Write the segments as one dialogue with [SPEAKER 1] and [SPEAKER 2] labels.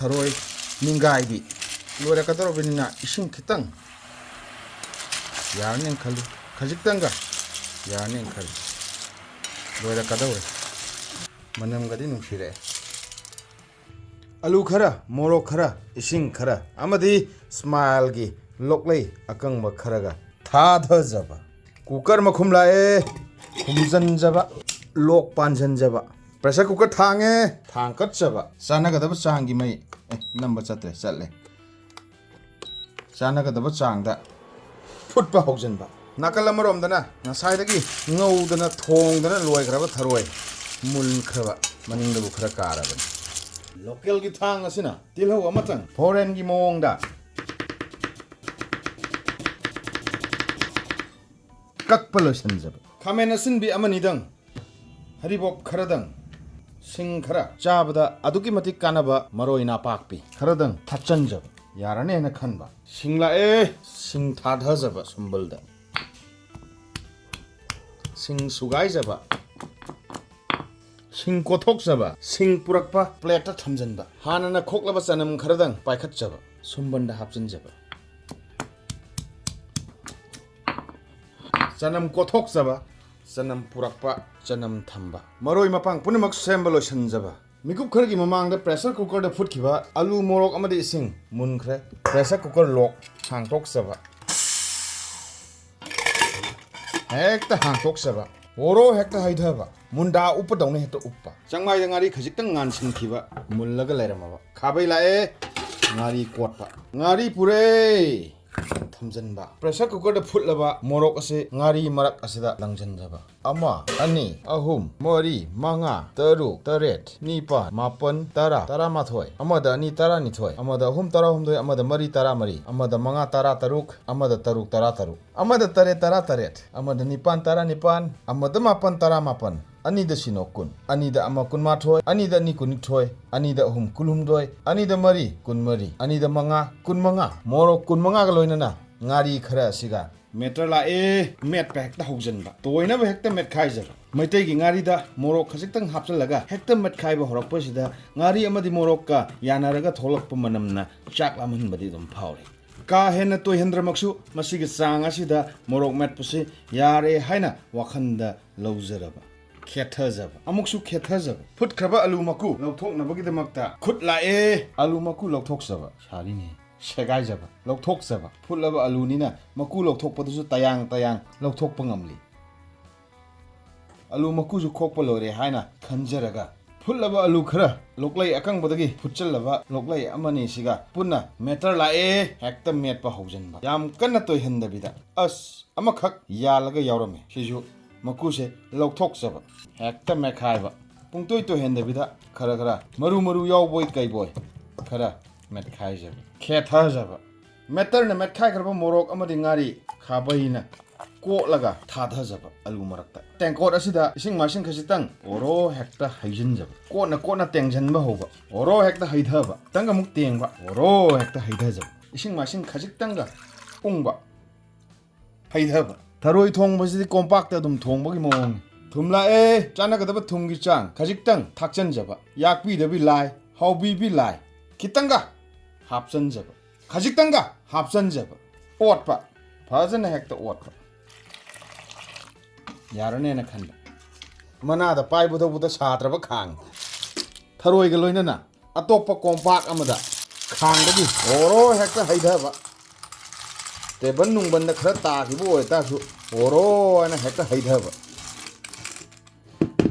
[SPEAKER 1] Tharoi Ningai di Lura Katarobina Ishing Kitang Yarning Kalu Kajitanga Yarning Kalu Lura Kadawe Manam Gadin Shire Alu Kara, Moro Kara, Ishing Kara Amadi Smile Gi Lokley Akang Makaraga Tadha Zaba Kukar Makumlae Kumzan Jaba Lok Panjan Jaba Pressure cooker Tange Tankat Jaba Sanaga Sangi May number Satre Sale Sanaga the Bachanga Put Bahogzenba Nakalamarom Dana Nasaidaki No Dana Thong Dana Loy Grava Tharoi Mul Krava Maning the Bukara Local Gitang Asina Tilo Amatan Foreign Gimonda Kak pollution Zab Kamenasin be Amanidang Haribop Karadang Sing Kara Jabda Aduki Matik Kanaba Maroina Pakpi Karadang Tachanjab Yarane and a Kanba Singla Sing Tadhazaba Sumbulda Sing Sugaizaba Sing Kotoksaba Sing Purakpa Plata Tamzanda Hanana Koklaba Sanam Karadang Paikachaba Sumbanda Hapsanjaba Sanam Kotoksaba Sanam Purakpa Sanam Thamba Maroi Mapang Punamak Sembalo Shanjaba Mikup Kurgi Mamang the pressure cooker the Putkiva Alu Morok Amadi Sing Munkre Pressure cooker lock Hang Toksaba Hector Hang Toksaba Oro Hector Haidava Munda Upadone Hector Uppa Sangmai the Ngari Kajitan Sing Kiva Mulaga Leramava Kabila Ngari Quatpa Ngari Pure Tamjanba Pressure cooker the Putlava Morok Ase Ngari Marak Asida Langjanjaba Ama Ani Ahum Mori Manga Taru Taret Nipa Mapan Tara Tara Mathoi Amada Ni Tara Nithoi Amada Hum Tara Humdoi Amada Mari Tara Mari Amada Manga Tara Taruk Amada Taruk Tara Taruk Amada Tare Tara Taret Amada Nipan Tara Nipan Amada Mapan Tara Mapan Anida Sinokun Anida Amakun Mathoi Anida Nikun Thoi Anida Hum Kulum Doi Anida Mari Kun Mari Anida Manga Kun Manga Morok Kun Manga Galoinana Ngari Khara Siga Meter la met pack the Hosenba. Toina hector met Kaiser. My taking Arida, Morok Kasitan Hapsalaga, Hector met Kaiba Horoposida, Ngari Amadi Moroka, Yanaraga Tolok Pumanamna, Jack Laman Badidum Pauli. Ka Hena to Hendra Maksu, Masig Sang Asida, Morok met Pussy, Yare Haina, Wakanda Lozeraba. Ketazab, Amuksu Ketazab. Put Kraba Alumaku, Lotok Nabagi the Makta. Kut la Alumaku Lotoksava, Sharini. Shagaijaba, Loktoksaba, Pulava Alunina, Maku Loktok Tayang Tayang, Loktok Pangamli. Alu Makuzu Kokpalore Haina, Kanjaraga. Pulava Alukra, Loklay Akang Bodagi, Puchalava, Loklay Amani Siga, Puna, Meter la Hector met Pahosenba. Yam Kanato Hendabida. Us, Amakak, Yalaga Yorome, Shiju, Makuse, Loktoksaba, Hector Makaiba. Punktoi to Hendabida, Karagara, Maru Yaw Boy Kai Boy, Kara. Met Kaiser. Ketazaba. Meter na met Kaiser Morok Amadingari, Kabaina, Ko Laga, Tadhazaba, Alumarakta. Tankot Asida, Sing Machine Kasitang, Oro Hector Hajinjab. Kona Tenjan Bahova, Oro Hector Haidhaba, Tangamuk Tangba, Oro Hector Haidhazab. Sing Machine Kajitanga, Umba Haidhaba. Tharoi Thongba was the compact Dum Thongba Mong. Tumla Janakadaba Tungi Chang, Kajitang, Takjanjaba, Yakbi the Vilai, how be lie. Kitanga Hapsanjaba. Kajitanga Hapsanjaba. Otpa. Pazan hector Otpa. Yarane Kanda. Mana the pipe with the Satrava Kang. Tharoi Galoinana. Atopa compact Amada. Kang Oro hector Haidava. Tebanung Banda Krata, Hibo, Tasu, Oro and a hector Haidava.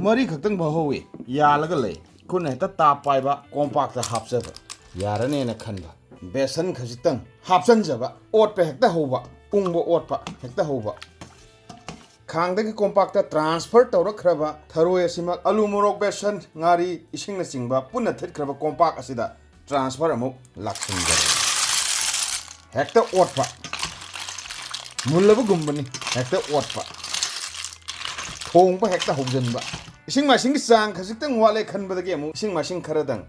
[SPEAKER 1] Marie Katang Bahoe. Yalagale. Couldn't hit a tap pipe compact the Hapsava. Yarane and a Kanda. Besan Kajitang, Hapsanjaba, Otpa Hector Hova, Umbo Otpa, Hector Hova. Kangdaki compacta transfer to Krava, Tharoi Sima, Alumorok Besan, Ngari, Ishing the Singba, Puna Krava compact Asida, transfer amok, Laxin. Hector Otpa Mulabu Gumbani, Hector Otpa Thongba Hector Hosenba. Sing my sing sang, Kasitan Wale Kanba the game, sing my sing Karadang.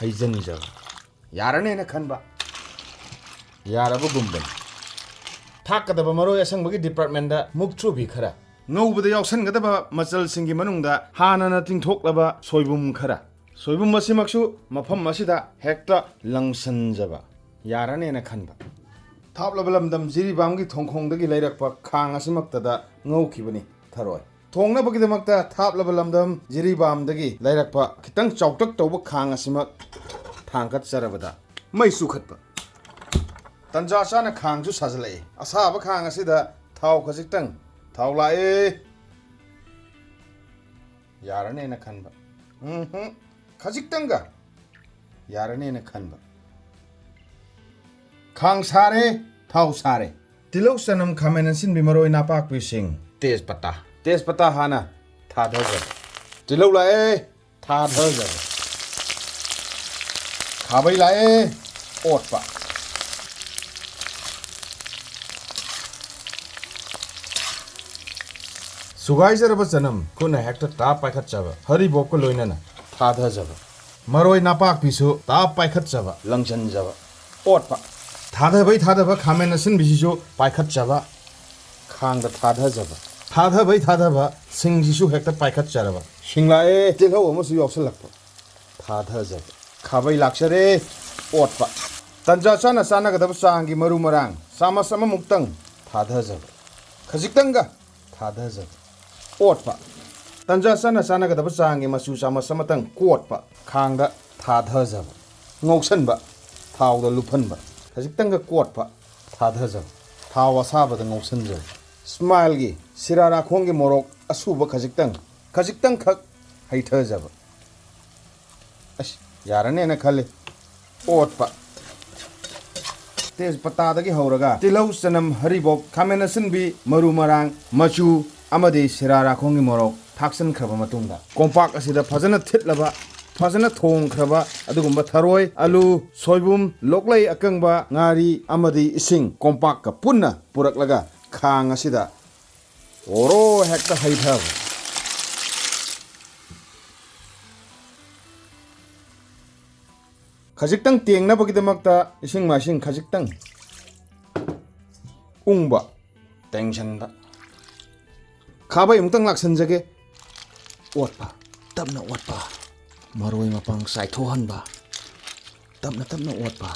[SPEAKER 1] Haizenja. Yarane and a Kanba Yarabu Gumban Taka the Bamaro Sangbagi department da Muktrubi Kara. No, but the Oxen Gadaba, Masal Singi Manunda, Hana nothing talk about Soibum Kara. soibum masimaksu mafam masida hekta langsanjaba yarane na khanba thap labalamdam jiribam gi thongkhongdagi leirakpa khang asimaktada ngaukhibani tharoi thongna bagidamakta thap labalamdam jiribamdagi leirakpa khitang chawtak tawba khang asimak thangkat charabada mai sukhatpa tanja chana khang chu sajlai asaba khang asida thau khajitang thau lae yarane na khanba khajitanga yarane na khanba khang sare thau sare tilo sanam khamen sin bimaroi napak pising tej pata hana tha dhaja tilo lae tha dhaja khabai lae otpa sugai jaraba janam kuna hekta ta paikhat chaba hari bok ko loinana tha dhajaba maroi napak pisu ta paikhat chaba langchan jaba otpa thadaba khamen asin bisisu paikhat chaba khangda thadaba singjisu hekta paikhat charaba singlae tilho amusu yoksalakpa thadajaba khabai laksare otpa tanja chana chana gadaba changi maru marang sama sama muktang thadajaba khajiktanga thadajaba otpa tanja chana chana gadaba changi masu sama samatang kotpa khangda thadajaba ngoksanba thawda lupanba khajitanga kotpa thadhajaba thaw asabada ngausanjaba smile gi sirara khongi morok asuba khajitang khak haithajaba as yarane na khale otpa tej pata dagi hauraga tilau sanam haribok khamena sinbi maru marang machu amadi sirara khongi morok thaksan khraba matungda kompak asida phajana thitlaba fazana thong khraba adugumba tharoi alu soibum loklai akangba ngari amadi ising kompak ka punna puraklaga khang asida oro hekta haithab khajikhtang tengna bagidamakta ising masing khajikhtang ungba tensionba khabai mutang laksanjage otpa tabna otpa maroi mapang sai thohanba tapna otpa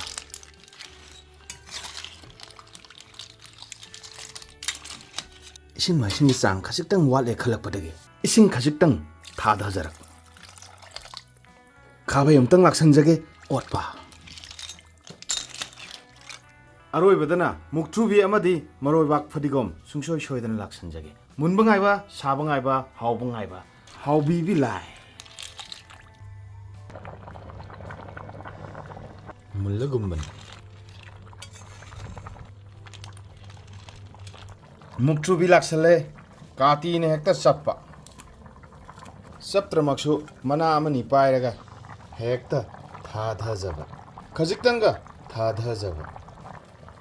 [SPEAKER 1] ising masing sang khasiktang wale khalakpadagi ising khasiktang thada jarak khabai amtang laksanjage otpa aroi badana mukthubi amadi maroi bak fadigom sungsoi soidana laksanjage munbangaiba sabangaiba haubangaiba haubi bi lai mulagumban mukchu bilaksale kati ne hekta sappa saptramaksu mana amani pairaga hekta thadhajaba khajiktanga thadhajaba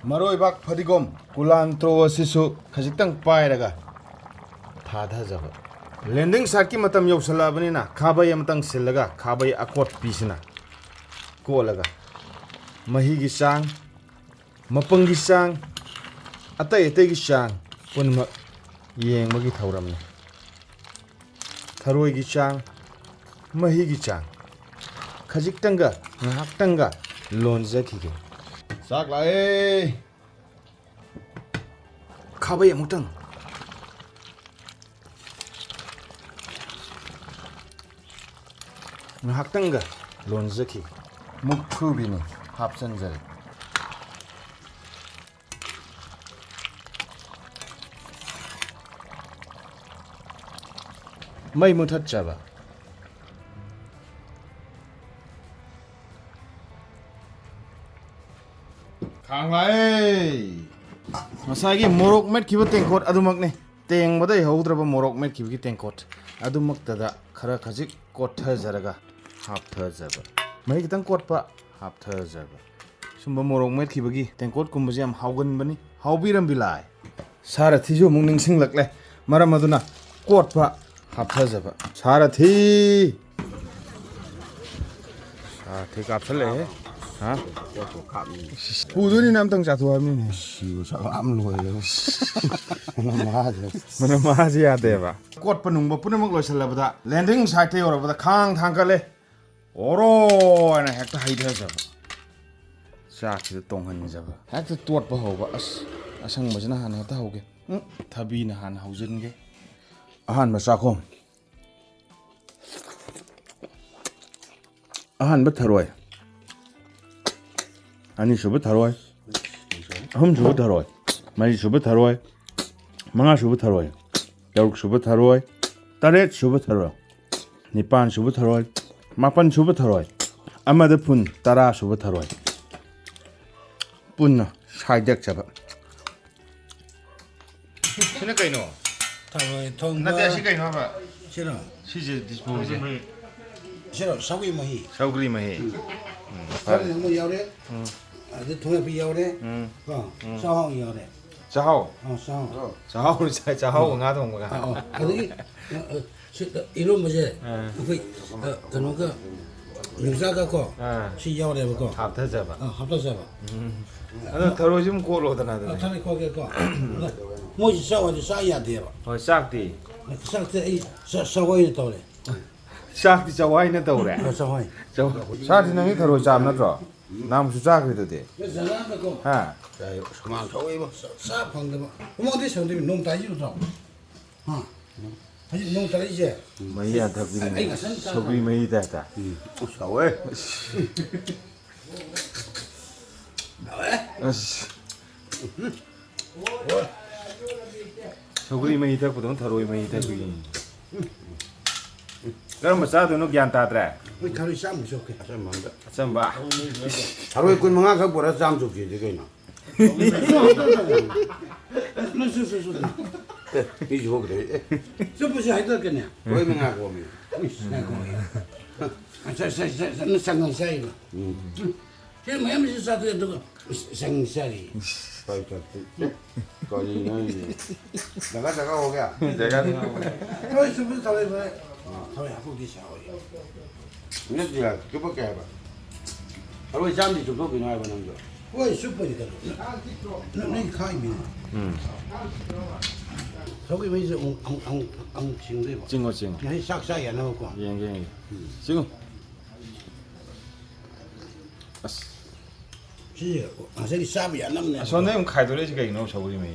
[SPEAKER 1] maroi bak fadigom kulantro asisu khajiktang pairaga thadhajaba landing site ki matam yausalabani na khabai amtang sillaga khabai akot pisina kolaga mahi gi sang mapang gi sang atai gi sang punma yeng magi thauramni tharoi gi sang mahi gi sang khajiktanga ngahaktanga lonja khige sak lae khabai amutang ngahaktanga lonja khige muktubini hapsanjal mai muthat chaba khanglai masagi morok met kiba tengkot adumakne teng badai haudraba morok met kiba ki tengkot adumaktada khara khajik kotha jaraga haptha jaba mai kitang kotpa haptha jaba sumba morok met kibagi tengkot kumbaji am haugan bani haubiram bilai sarathi jo mung ningsing lakle maram aduna kotpa haptha jaba sarathi kapsale ha puduni nam tang chatu amni ne siu sa am loi mana maji ya deba kot panung ba punamak loisalabada landing site yorabada khang thangkale 오로 하나 헥타 하이드 잡아 짝이 동한 잡아 헥타 뚜엇 봐봐 아스 아상버지나 하나 헥타 하오게 응 타비나 하나 하우진게 아한바 짝홈 아한바 타로이 아니 슈브 타로이 흠 슈브 타로이 마이 슈브 타로이 망아 슈브 타로이 여욱 슈브 타로이 따렛 슈브 타로이 니pan 슈브 타로이 마pan 슈브 타로이 아마드 푼 따라 슈브 타로이 푼나 사이덱 잡아 신의 까이노
[SPEAKER 2] Tharoi Thongba
[SPEAKER 1] 나때 시까이노 하봐
[SPEAKER 2] 싫어
[SPEAKER 1] 시제 디스포즈
[SPEAKER 2] 싫어 사위 마히
[SPEAKER 1] 사우그리 마히
[SPEAKER 2] 사위 뭐 야래 아주 통합이 야래 사왕 야래
[SPEAKER 1] 자하오
[SPEAKER 2] 사왕
[SPEAKER 1] 자하오 자하오 나도 온 거야
[SPEAKER 2] 그게 이런 뭐지 그 그런 거 능사가 거 시야래 거
[SPEAKER 1] 합다 잡아
[SPEAKER 2] 합다 잡아
[SPEAKER 1] 나는 더러 좀 고로다 나도
[SPEAKER 2] 타네 거기 거 뭐지 사와지 사야 돼요
[SPEAKER 1] 싹디
[SPEAKER 2] 싹때 이 사와이 또래
[SPEAKER 1] 싹디 자와이네 더래
[SPEAKER 2] 사와이
[SPEAKER 1] 싹디 너희 더러 잡나 줘 남수 짝이도 돼
[SPEAKER 2] 그 사람도 거
[SPEAKER 1] 아
[SPEAKER 2] 그만 사와이 사 방금 뭐데 상대면 너무 다지로 줘 아직 너무 다르지
[SPEAKER 1] 마이야 더비네 소그리 마이 됐다
[SPEAKER 2] 사와이
[SPEAKER 1] 아씨 소그리 마이 됐거든 더러이 마이 됐기 그럼 싸도는 ଜ୍ଞ안 따더라
[SPEAKER 2] 우리 가루 쌈 좋게
[SPEAKER 1] 좀 봐.
[SPEAKER 2] Tharoi kun mga ka pura sam chuk ji ke na ni jo gre so bu sai da ke ne oi mga ko mi na ko mi sa sai na ke ma yam si sa de do sang sai pai ta ko ni na ni daga ho gaya
[SPEAKER 1] 내가
[SPEAKER 2] Tharoi su bu tharoi ba tharoi ha bu di sa oi ni dia ke ba ke ba Tharoi sam di chuk do ke na ba nang jo oi su bu di ka na ni khai mi 저기 왜 이제 엉 징대 봐.
[SPEAKER 1] 징어 징어.
[SPEAKER 2] 야, 싹싹이야 나고.
[SPEAKER 1] 예. 지금. 아스.
[SPEAKER 2] 지, 아세리 삽이야 남네.
[SPEAKER 1] 선생님 칼도레지가 이노 저거리메.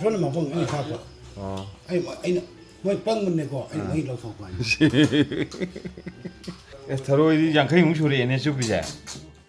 [SPEAKER 2] 손은 막 뻥이 가고. 아니 뭐 뻥문 내고 아니 뭐 이러 서 봐.
[SPEAKER 1] 더러이 양카이 웅쇼리 에네 슈비자.